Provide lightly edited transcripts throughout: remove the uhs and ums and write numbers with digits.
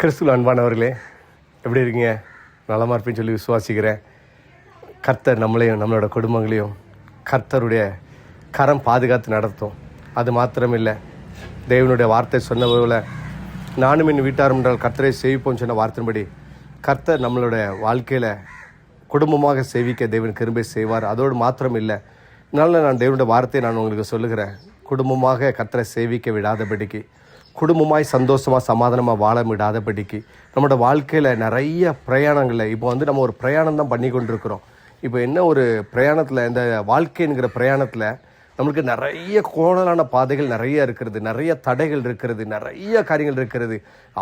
கிறிஸ்துவ அன்பானவர்களே, எப்படி இருக்கீங்க? நலமாக இருப்பேன்னு சொல்லி விசுவாசிக்கிறேன். கர்த்தர் நம்மளையும் நம்மளோட குடும்பங்களையும் கர்த்தருடைய கரம் பாதுகாத்து நடத்தும். அது மாத்திரமில்லை, தேவனுடைய வார்த்தை சொன்ன போல நானும் என் வீட்டாரும் என்றால் கர்த்தரை சேவிப்போம் சொன்ன வார்த்தையின்படி கர்த்தர் நம்மளுடைய வாழ்க்கையில் குடும்பமாக சேவிக்க தேவன் கிருபை செய்வார். அதோடு மாத்திரம் இல்லை, அதனால் நான் தேவனுடைய வார்த்தையை நான் உங்களுக்கு சொல்லுகிறேன். குடும்பமாக கர்த்தரை சேவிக்க விடாதபடிக்கு, குடும்பமாய் சந்தோஷமாக சமாதானமாக வாழ விடாதபடிக்கு, நம்மளோட வாழ்க்கையில் நிறைய பிரயாணங்களில் இப்போ நம்ம ஒரு பிரயாணம் தான் பண்ணி கொண்டிருக்கிறோம். இப்போ என்ன ஒரு பிரயாணத்தில், இந்த வாழ்க்கைங்கிற பிரயாணத்தில் நம்மளுக்கு நிறைய கோணலான பாதைகள் நிறைய இருக்கிறது, நிறைய தடைகள் இருக்கிறது, நிறைய காரியங்கள் இருக்கிறது.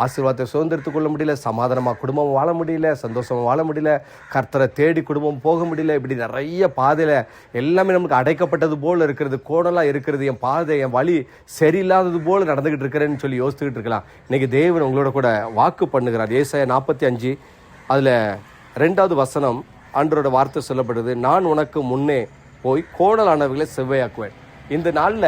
ஆசீர்வாதத்தை சுதந்திரத்து கொள்ள முடியல, சமாதானமாக குடும்பம் வாழ முடியல, சந்தோஷமாக வாழ முடியல, கர்த்தரை தேடி குடும்பம் போக முடியல. இப்படி நிறைய பாதையில் எல்லாமே நமக்கு அடைக்கப்பட்டது போல் இருக்கிறது, கோணலாக இருக்கிறது. என் பாதை, என் வழி சரியில்லாதது போல் நடந்துக்கிட்டு இருக்கிறேன்னு சொல்லி யோசிச்சுக்கிட்டு இருக்கலாம். இன்றைக்கி தேவன் உங்களோட கூட வாக்கு பண்ணுகிறார். ஏசாயா 45 அதில் 2வது வசனம் ஆண்டவரோட வார்த்தை சொல்லப்படுது. நான் உனக்கு முன்னே போய் கோணலானவர்களை செவ்வையாக்குவேன். இந்த நாளில்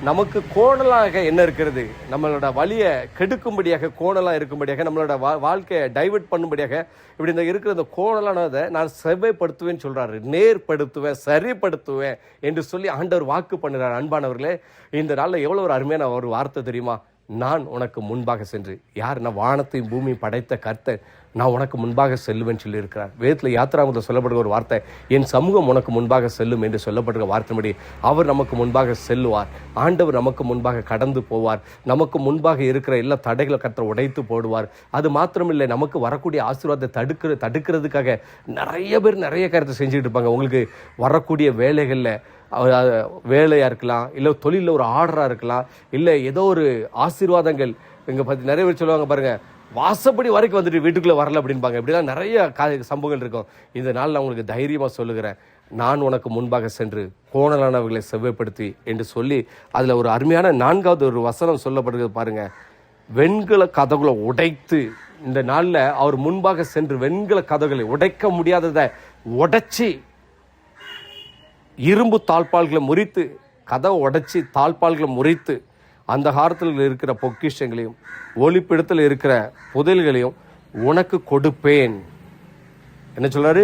நமக்கு கோணலாக என்ன இருக்கிறது, நம்மளோட வழியை கெடுக்கும்படியாக, கோணலாக இருக்கும்படியாக, நம்மளோட வாழ்க்கையை டைவெர்ட் பண்ணும்படியாக இப்படி இந்த இருக்கிற இந்த கோணலானதை நான் செவ்வைப்படுத்துவேன்னு சொல்கிறாரு. நேர்படுத்துவேன், சரிப்படுத்துவேன் என்று சொல்லி ஆண்டவர் வாக்கு பண்ணுறார். அன்பானவர்களே, இந்த நாளில் எவ்வளோ ஒரு அருமையான ஒரு வார்த்தை தெரியுமா? நான் உனக்கு முன்பாக சென்று, யாருன்னா வானத்தையும் பூமியும் படைத்த கர்த்தர், நான் உனக்கு முன்பாக செல்லுவேன்னு சொல்லியிருக்கிறார். வேதத்தில் யாத்திராமத்தில் சொல்லப்படுகிற ஒரு வார்த்தை, என் சமூகம் உனக்கு முன்பாக செல்லும் என்று சொல்லப்படுகிற வார்த்தைப்படி அவர் நமக்கு முன்பாக செல்லுவார். ஆண்டவர் நமக்கு முன்பாக கடந்து போவார். நமக்கு முன்பாக இருக்கிற எல்லா தடைகளை கர்த்தர் உடைத்து போடுவார். அது மாத்திரமில்லை, நமக்கு வரக்கூடிய ஆசீர்வாதத்தை தடுக்கிறதுக்காக நிறைய பேர் நிறைய காரியத்தை செஞ்சுட்டு இருப்பாங்க. உங்களுக்கு வரக்கூடிய வேலைகளில், வேலையாக இருக்கலாம், இல்லை தொழிலில் ஒரு ஆர்டராக இருக்கலாம், இல்லை ஏதோ ஒரு ஆசீர்வாதங்கள். இங்கே பற்றி நிறைய பேர் சொல்லுவாங்க பாருங்கள், வாசப்படி வரைக்கும் வந்துட்டு வீட்டுக்குள்ளே வரல அப்படின்பாங்க. இப்படிலாம் நிறைய சம்பவங்கள் இருக்கும். இந்த நாள் நான் உங்களுக்கு தைரியமாக சொல்லுகிறேன், நான் உனக்கு முன்பாக சென்று கோணலானவர்களை செவ்வைப்படுத்தி என்று சொல்லி அதில் ஒரு அருமையான 4வது ஒரு வசனம் சொல்லப்படுகிறது பாருங்கள். வெண்கல கதவுகளை உடைத்து, இந்த நாளில் அவர் முன்பாக சென்று வெண்கல கதவுகளை உடைக்க முடியாததை உடைச்சி, இரும்பு தாழ்பால்களை முறித்து, கதவை உடைச்சி தாழ்பால்களை முறித்து, அந்த காலத்தில் இருக்கிற பொக்கிஷங்களையும் ஒளிப்பிடத்தில் இருக்கிற புதையல்களையும் உனக்கு கொடுப்பேன். என்ன சொல்றாரு?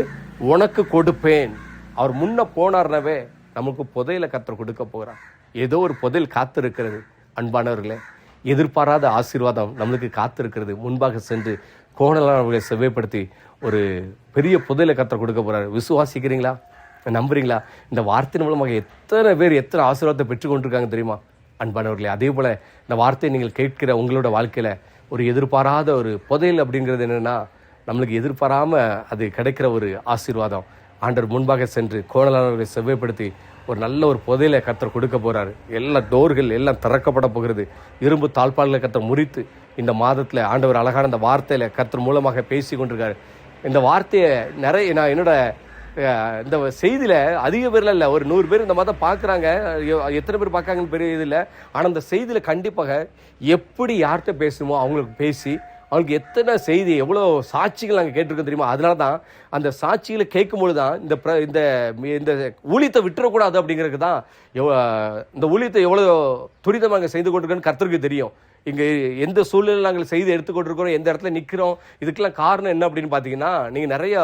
உனக்கு கொடுப்பேன். அவர் முன்ன போனார்னவே நமக்கு புதையலை கர்த்தர் கொடுக்க போகிறார். ஏதோ ஒரு புதையல் காத்திருக்கிறது. அன்பானவர்களே, எதிர்பாராத ஆசீர்வாதம் நம்மளுக்கு காத்திருக்கிறது. முன்பாக சென்று கோணலானவர்களை செவ்வைப்படுத்தி ஒரு பெரிய புதையலை கர்த்தர் கொடுக்க போகிறார். விசுவாசிக்கிறீங்களா? நம்புறீங்களா? இந்த வார்த்தை மூலமாக எத்தனை பேர் எத்தனை ஆசீர்வாதத்தை பெற்றுக்கொண்டிருக்காங்க தெரியுமா? அன்பானவர்களே, அதே போல் இந்த வார்த்தையை நீங்கள் கேட்கிற உங்களோட வாழ்க்கையில் ஒரு எதிர்பாராத ஒரு புதையல் அப்படிங்கிறது என்னென்னா, நம்மளுக்கு எதிர்பாராமல் அது கிடைக்கிற ஒரு ஆசீர்வாதம். ஆண்டவர் முன்பாக சென்று கோணலானவர்களை செவ்வைப்படுத்தி ஒரு நல்ல ஒரு புதையலை கர்த்தர் கொடுக்க போகிறாரு. எல்லா டோர்கள் எல்லாம் திறக்கப்பட போகிறது. இரும்பு தாழ்பால்களை கர்த்தர் முறித்து இந்த மாதத்தில் ஆண்டவர் அழகான இந்த வார்த்தையில் கர்த்தர் மூலமாக பேசி கொண்டிருக்காரு. இந்த வார்த்தையை நிறைய நான் என்னோட இந்த செய்தியில் அதிக பேரில் இல்லை, ஒரு 100 பேர் இந்த மாதிரி பார்க்குறாங்க. எத்தனை பேர் பார்க்காங்கன்னு பெரிய இது இல்லை. ஆனால் இந்த செய்தியில் கண்டிப்பாக எப்படி யார்கிட்ட பேசணுமோ அவங்களுக்கு பேசி, அவங்களுக்கு எத்தனை செய்தி, எவ்வளோ சாட்சிகள் நாங்கள் கேட்டிருக்கோம் தெரியுமா? அதனால தான் அந்த சாட்சிகளை கேட்கும்பொழுது தான் இந்த இந்த ஊழியத்தை விட்டுறக்கூடாது அப்படிங்கிறதுக்கு தான் இந்த ஊழியத்தை எவ்வளோ துரிதமாக செய்து கொண்டிருக்கோன்னு கர்த்தருக்கு தெரியும். இங்கே எந்த சூழ்நிலை நாங்கள் செய்து எடுத்துக்கொண்டிருக்கிறோம், எந்த இடத்துல நிற்கிறோம், இதுக்கெல்லாம் காரணம் என்ன அப்படின்னு பார்த்தீங்கன்னா, நீங்கள் நிறையா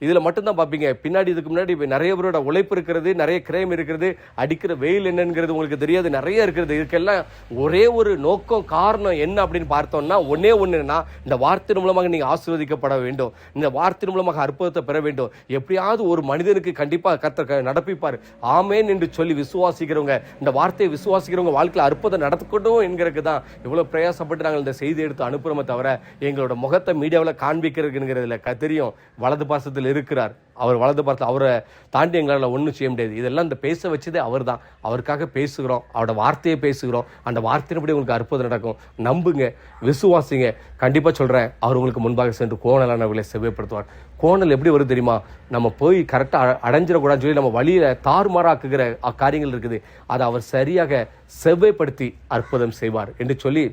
இதில் மட்டும்தான் பார்ப்பீங்க. பின்னாடி இதுக்கு முன்னாடி இப்போ நிறைய பேரோட உழைப்பு இருக்கிறது, நிறைய கிரயம் இருக்கிறது, அடிக்கிற வெயில் என்னங்கிறது உங்களுக்கு தெரியாது, நிறைய இருக்கிறது. இதுக்கெல்லாம் ஒரே ஒரு நோக்கம், காரணம் என்ன அப்படின்னு பார்த்தோம்னா, ஒன்னே ஒன்றுனா, இந்த வார்த்தை மூலமாக நீங்கள் ஆசீர்வதிக்கப்பட வேண்டும், இந்த வார்த்தை மூலமாக அற்புதத்தை பெற வேண்டும். எப்படியாவது ஒரு மனிதனுக்கு கண்டிப்பாக கர்த்தர் நடப்பிப்பார். ஆமேன் என்று சொல்லி விசுவாசிக்கிறவங்க, இந்த வார்த்தையை விசுவாசிக்கிறவங்க வாழ்க்கையில் அற்புதம் நடத்தக்கூடும் என்கிறதுக்கு தான் இவ்வளோ பிரயாசப்பட்டு நாங்கள் இந்த செய்தி எடுத்து அனுப்புறோமே தவிர, எங்களோட முகத்தை மீடியாவில் காண்பிக்கிறதுங்கிறதுல தெரியும். வலது பாசத்தில் இருக்கிறார் அவர், வலது பாசத்தில் அவரை தாண்டி எங்களால் ஒன்றும் செய்ய முடியாது. இதெல்லாம் இந்த பேச வச்சதே அவர் தான். அவருக்காக பேசுகிறோம், அவரோட வார்த்தையை பேசுகிறோம். அந்த வார்த்தையின்படி உங்களுக்கு அற்புதம் நடக்கும். நம்புங்க, விசுவாசிங்க. கண்டிப்பாக சொல்கிறேன், அவர் உங்களுக்கு முன்பாக சென்று கோணலானவர்களை செவ்வைப்படுத்துவார். கோணல் எப்படி வருது தெரியுமா? நம்ம போய் கரெக்டாக அடைஞ்சிடக்கூடாதுன்னு சொல்லி நம்ம வழியில் தாறுமாறாக்குகிற காரியங்கள் இருக்குது. அதை அவர் சரியாக செவ்வைப்படுத்தி அற்புதம் செய்வார் என்று சொல்லி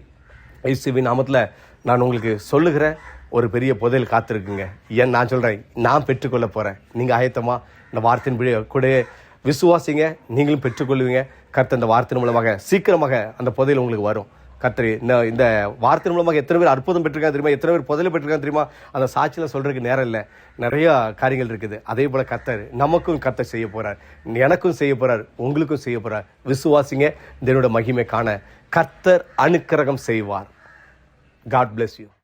இயேசுவின் நாமத்தில் நான் உங்களுக்கு சொல்லுகிறேன். ஒரு பெரிய புதையல் காத்திருக்குங்க. ஏன் நான் சொல்கிறேன், நான் பெற்றுக்கொள்ள போகிறேன். நீங்கள் ஆயத்தமா? இந்த வார்த்தையின் கூட விசுவாசிங்க, நீங்களும் பெற்றுக்கொள்வீங்க. கர்த்தர் இந்த வார்த்தையின் மூலமாக சீக்கிரமாக அந்த புதையல் உங்களுக்கு வரும். கர்த்தர் இந்த வார்த்தை மூலமாக எத்தனை பேர் அற்புதம் பெற்றிருக்காங்க தெரியுமா, எத்தனை பேர் புதையல் பெற்றிருக்காங்க தெரியுமா, அந்த சாட்சியில் சொல்றதுக்கு நேரம் இல்லை. நிறைய காரியங்கள் இருக்குது. அதே போல கர்த்தர் நமக்கும் கர்த்தர் செய்ய போறார், எனக்கும் செய்ய போறார், உங்களுக்கும் செய்ய போறார். விசுவாசிங்க, தேவனுடைய மகிமை காண கர்த்தர் அனுக்கிரகம் செய்வார். God bless you.